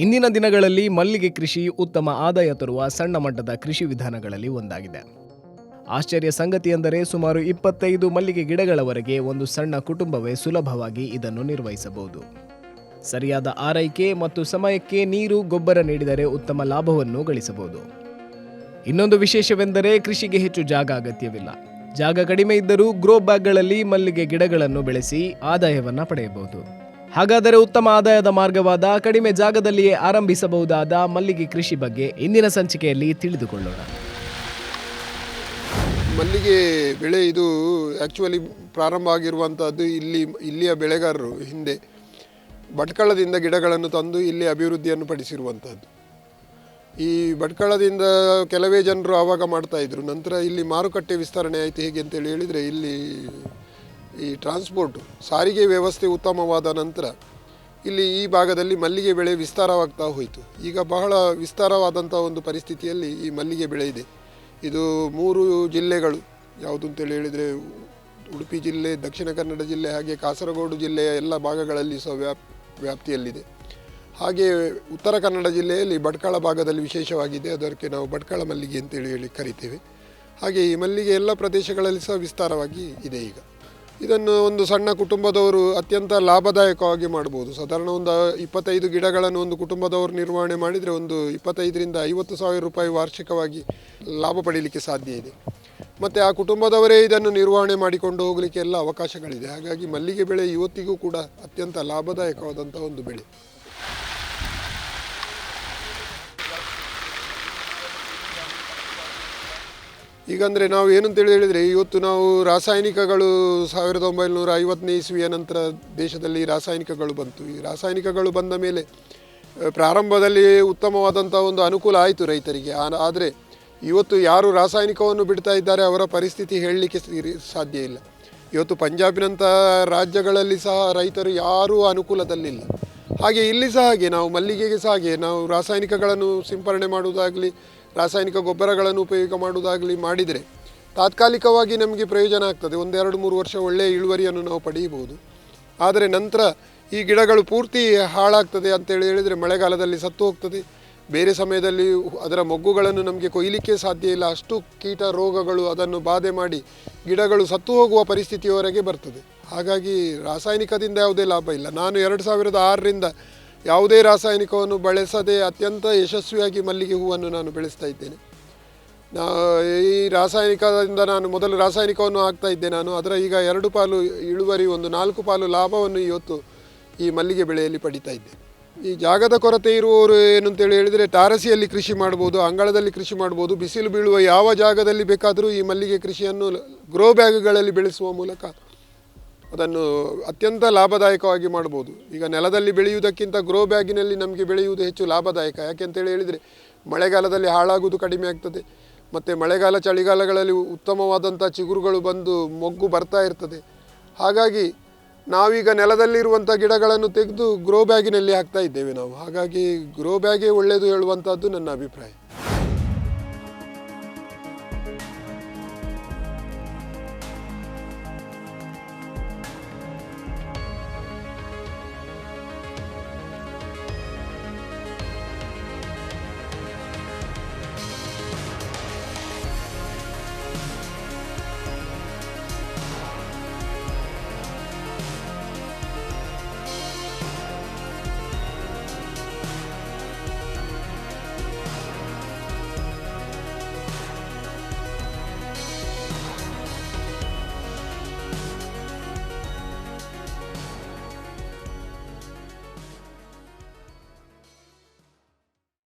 ಇಂದಿನ ದಿನಗಳಲ್ಲಿ ಮಲ್ಲಿಗೆ ಕೃಷಿ ಉತ್ತಮ ಆದಾಯ ತರುವ ಸಣ್ಣ ಮಟ್ಟದ ಕೃಷಿ ವಿಧಾನಗಳಲ್ಲಿ ಒಂದಾಗಿದೆ. ಆಶ್ಚರ್ಯ ಸಂಗತಿಯೆಂದರೆ ಸುಮಾರು 25 ಮಲ್ಲಿಗೆ ಗಿಡಗಳವರೆಗೆ ಒಂದು ಸಣ್ಣ ಕುಟುಂಬವೇ ಸುಲಭವಾಗಿ ಇದನ್ನು ನಿರ್ವಹಿಸಬಹುದು. ಸರಿಯಾದ ಆರೈಕೆ ಮತ್ತು ಸಮಯಕ್ಕೆ ನೀರು ಗೊಬ್ಬರ ನೀಡಿದರೆ ಉತ್ತಮ ಲಾಭವನ್ನು ಗಳಿಸಬಹುದು. ಇನ್ನೊಂದು ವಿಶೇಷವೆಂದರೆ ಕೃಷಿಗೆ ಹೆಚ್ಚು ಜಾಗ ಅಗತ್ಯವಿಲ್ಲ. ಜಾಗ ಕಡಿಮೆ ಇದ್ದರೂ ಗ್ರೋ ಬ್ಯಾಗ್ಗಳಲ್ಲಿ ಮಲ್ಲಿಗೆ ಗಿಡಗಳನ್ನು ಬೆಳೆಸಿ ಆದಾಯವನ್ನು ಪಡೆಯಬಹುದು. ಹಾಗಾದರೆ ಉತ್ತಮ ಆದಾಯದ ಮಾರ್ಗವಾದ ಕಡಿಮೆ ಜಾಗದಲ್ಲಿಯೇ ಆರಂಭಿಸಬಹುದಾದ ಮಲ್ಲಿಗೆ ಕೃಷಿ ಬಗ್ಗೆ ಇಂದಿನ ಸಂಚಿಕೆಯಲ್ಲಿ ತಿಳಿದುಕೊಳ್ಳೋಣ. ಮಲ್ಲಿಗೆ ಬೆಳೆ ಇದು ಆ್ಯಕ್ಚುಲಿ ಪ್ರಾರಂಭ ಆಗಿರುವಂಥದ್ದು ಇಲ್ಲಿಯ ಬೆಳೆಗಾರರು ಹಿಂದೆ ಭಟ್ಕಳದಿಂದ ಗಿಡಗಳನ್ನು ತಂದು ಇಲ್ಲಿ ಅಭಿವೃದ್ಧಿಯನ್ನು ಪಡಿಸಿರುವಂಥದ್ದು. ಈ ಭಟ್ಕಳದಿಂದ ಕೆಲವೇ ಜನರು ಆವಾಗ ಮಾಡ್ತಾಯಿದ್ರು. ನಂತರ ಇಲ್ಲಿ ಮಾರುಕಟ್ಟೆ ವಿಸ್ತರಣೆ ಆಯಿತು. ಹೇಗೆ ಅಂತೇಳಿ ಹೇಳಿದರೆ, ಇಲ್ಲಿ ಈ ಟ್ರಾನ್ಸ್ಪೋರ್ಟು ಸಾರಿಗೆ ವ್ಯವಸ್ಥೆ ಉತ್ತಮವಾದ ನಂತರ ಇಲ್ಲಿ ಈ ಭಾಗದಲ್ಲಿ ಮಲ್ಲಿಗೆ ಬೆಳೆ ವಿಸ್ತಾರವಾಗ್ತಾ ಹೋಯಿತು. ಈಗ ಬಹಳ ವಿಸ್ತಾರವಾದಂಥ ಒಂದು ಪರಿಸ್ಥಿತಿಯಲ್ಲಿ ಈ ಮಲ್ಲಿಗೆ ಬೆಳೆ ಇದೆ. ಇದು 3 ಜಿಲ್ಲೆಗಳು ಯಾವುದು ಅಂತೇಳಿ ಹೇಳಿದರೆ, ಉಡುಪಿ ಜಿಲ್ಲೆ, ದಕ್ಷಿಣ ಕನ್ನಡ ಜಿಲ್ಲೆ, ಹಾಗೆ ಕಾಸರಗೋಡು ಜಿಲ್ಲೆಯ ಎಲ್ಲ ಭಾಗಗಳಲ್ಲಿ ಸಹ ವ್ಯಾಪ್ತಿಯಲ್ಲಿದೆ. ಹಾಗೆ ಉತ್ತರ ಕನ್ನಡ ಜಿಲ್ಲೆಯಲ್ಲಿ ಭಟ್ಕಳ ಭಾಗದಲ್ಲಿ ವಿಶೇಷವಾಗಿದೆ. ಅದಕ್ಕೆ ನಾವು ಭಟ್ಕಳ ಮಲ್ಲಿಗೆ ಅಂತೇಳಿ ಕರಿತೇವೆ. ಹಾಗೆ ಈ ಮಲ್ಲಿಗೆ ಎಲ್ಲ ಪ್ರದೇಶಗಳಲ್ಲಿ ಸಹ ವಿಸ್ತಾರವಾಗಿ ಇದೆ. ಈಗ ಇದನ್ನು ಒಂದು ಸಣ್ಣ ಕುಟುಂಬದವರು ಅತ್ಯಂತ ಲಾಭದಾಯಕವಾಗಿ ಮಾಡ್ಬೋದು. ಸಾಧಾರಣ ಒಂದು 25 ಗಿಡಗಳನ್ನು ಒಂದು ಕುಟುಂಬದವರು ನಿರ್ವಹಣೆ ಮಾಡಿದರೆ ಒಂದು 25ರಿಂದ 50,000 ರೂಪಾಯಿ ವಾರ್ಷಿಕವಾಗಿ ಲಾಭ ಪಡೀಲಿಕ್ಕೆ ಸಾಧ್ಯ ಇದೆ. ಮತ್ತು ಆ ಕುಟುಂಬದವರೇ ಇದನ್ನು ನಿರ್ವಹಣೆ ಮಾಡಿಕೊಂಡು ಹೋಗಲಿಕ್ಕೆ ಎಲ್ಲ ಅವಕಾಶಗಳಿದೆ. ಹಾಗಾಗಿ ಮಲ್ಲಿಗೆ ಬೆಳೆ ಇವತ್ತಿಗೂ ಕೂಡ ಅತ್ಯಂತ ಲಾಭದಾಯಕವಾದಂಥ ಒಂದು ಬೆಳೆ. ಈಗಂದರೆ ನಾವು ಏನಂತೇಳಿ ಹೇಳಿದರೆ, ಇವತ್ತು ನಾವು ರಾಸಾಯನಿಕಗಳು 1950ನೇ ಇಸ್ವಿಯ ನಂತರ ದೇಶದಲ್ಲಿ ರಾಸಾಯನಿಕಗಳು ಬಂತು. ಈ ರಾಸಾಯನಿಕಗಳು ಬಂದ ಮೇಲೆ ಪ್ರಾರಂಭದಲ್ಲಿ ಉತ್ತಮವಾದಂಥ ಒಂದು ಅನುಕೂಲ ಆಯಿತು ರೈತರಿಗೆ. ಆದರೆ ಇವತ್ತು ಯಾರು ರಾಸಾಯನಿಕವನ್ನು ಬಿಡ್ತಾ ಇದ್ದಾರೆ ಅವರ ಪರಿಸ್ಥಿತಿ ಹೇಳಲಿಕ್ಕೆ ಸಾಧ್ಯ ಇಲ್ಲ. ಇವತ್ತು ಪಂಜಾಬಿನಂಥ ರಾಜ್ಯಗಳಲ್ಲಿ ಸಹ ರೈತರು ಯಾರೂ ಅನುಕೂಲದಲ್ಲಿಲ್ಲ. ಹಾಗೆ ಇಲ್ಲಿ ಸಹ ಹಾಗೆ, ನಾವು ಮಲ್ಲಿಗೆಗೆ ಸಹ ಹಾಗೆ ನಾವು ರಾಸಾಯನಿಕಗಳನ್ನು ಸಿಂಪರಣೆ ಮಾಡುವುದಾಗಲಿ, ರಾಸಾಯನಿಕ ಗೊಬ್ಬರಗಳನ್ನು ಉಪಯೋಗ ಮಾಡುವುದಾಗಲಿ ಮಾಡಿದರೆ ತಾತ್ಕಾಲಿಕವಾಗಿ ನಮಗೆ ಪ್ರಯೋಜನ ಆಗ್ತದೆ. 1-2-3 ವರ್ಷ ಒಳ್ಳೆಯ ಇಳುವರಿಯನ್ನು ನಾವು ಪಡೆಯಬಹುದು. ಆದರೆ ನಂತರ ಈ ಗಿಡಗಳು ಪೂರ್ತಿ ಹಾಳಾಗ್ತದೆ ಅಂತೇಳಿ ಹೇಳಿದರೆ ಮಳೆಗಾಲದಲ್ಲಿ ಸತ್ತು ಹೋಗ್ತದೆ. ಬೇರೆ ಸಮಯದಲ್ಲಿ ಅದರ ಮೊಗ್ಗುಗಳನ್ನು ನಮಗೆ ಕೊಯ್ಲಿಕ್ಕೆ ಸಾಧ್ಯ ಇಲ್ಲ. ಅಷ್ಟು ಕೀಟ ರೋಗಗಳು ಅದನ್ನು ಬಾಧೆ ಮಾಡಿ ಗಿಡಗಳು ಸತ್ತು ಹೋಗುವ ಪರಿಸ್ಥಿತಿಯವರೆಗೆ ಬರ್ತದೆ. ಹಾಗಾಗಿ ರಾಸಾಯನಿಕದಿಂದ ಯಾವುದೇ ಲಾಭ ಇಲ್ಲ. ನಾನು 2006ರಿಂದ ಯಾವುದೇ ರಾಸಾಯನಿಕವನ್ನು ಬಳಸದೆ ಅತ್ಯಂತ ಯಶಸ್ವಿಯಾಗಿ ಮಲ್ಲಿಗೆ ಹೂವನ್ನು ನಾನು ಬೆಳೆಸ್ತಾ ಇದ್ದೇನೆ. ಈ ರಾಸಾಯನಿಕದಿಂದ ನಾನು ಮೊದಲು ರಾಸಾಯನಿಕವನ್ನು ಹಾಕ್ತಾ ಇದ್ದೆ. ಅದರ ಈಗ 2 ಪಾಲು ಇಳುವರಿ, 4 ಪಾಲು ಲಾಭವನ್ನು ಇವತ್ತು ಈ ಮಲ್ಲಿಗೆ ಬೆಳೆಯಲ್ಲಿ ಪಡಿತಾ ಇದ್ದೆ. ಈ ಜಾಗದ ಕೊರತೆ ಇರುವವರು ಏನಂತೇಳಿ ಹೇಳಿದರೆ, ತಾರಸಿಯಲ್ಲಿ ಕೃಷಿ ಮಾಡ್ಬೋದು, ಅಂಗಳದಲ್ಲಿ ಕೃಷಿ ಮಾಡ್ಬೋದು. ಬಿಸಿಲು ಬೀಳುವ ಯಾವ ಜಾಗದಲ್ಲಿ ಬೇಕಾದರೂ ಈ ಮಲ್ಲಿಗೆ ಕೃಷಿಯನ್ನು ಗ್ರೋ ಬ್ಯಾಗ್ಗಳಲ್ಲಿ ಬೆಳೆಸುವ ಮೂಲಕ ಅದನ್ನು ಅತ್ಯಂತ ಲಾಭದಾಯಕವಾಗಿ ಮಾಡ್ಬೋದು. ಈಗ ನೆಲದಲ್ಲಿ ಬೆಳೆಯುವುದಕ್ಕಿಂತ ಗ್ರೋ ಬ್ಯಾಗಿನಲ್ಲಿ ನಮಗೆ ಬೆಳೆಯುವುದು ಹೆಚ್ಚು ಲಾಭದಾಯಕ. ಯಾಕೆಂತೇಳಿ ಹೇಳಿದರೆ, ಮಳೆಗಾಲದಲ್ಲಿ ಹಾಳಾಗುವುದು ಕಡಿಮೆ ಆಗ್ತದೆ. ಮತ್ತು ಮಳೆಗಾಲ ಚಳಿಗಾಲಗಳಲ್ಲಿ ಉತ್ತಮವಾದಂಥ ಚಿಗುರುಗಳು ಬಂದು ಮೊಗ್ಗು ಬರ್ತಾ ಇರ್ತದೆ. ಹಾಗಾಗಿ ನಾವೀಗ ನೆಲದಲ್ಲಿರುವಂಥ ಗಿಡಗಳನ್ನು ತೆಗೆದು ಗ್ರೋ ಬ್ಯಾಗಿನಲ್ಲಿ ಹಾಕ್ತಾ ಇದ್ದೇವೆ ನಾವು. ಹಾಗಾಗಿ ಗ್ರೋ ಬ್ಯಾಗೇ ಒಳ್ಳೆಯದು ಹೇಳುವಂಥದ್ದು ನನ್ನ ಅಭಿಪ್ರಾಯ.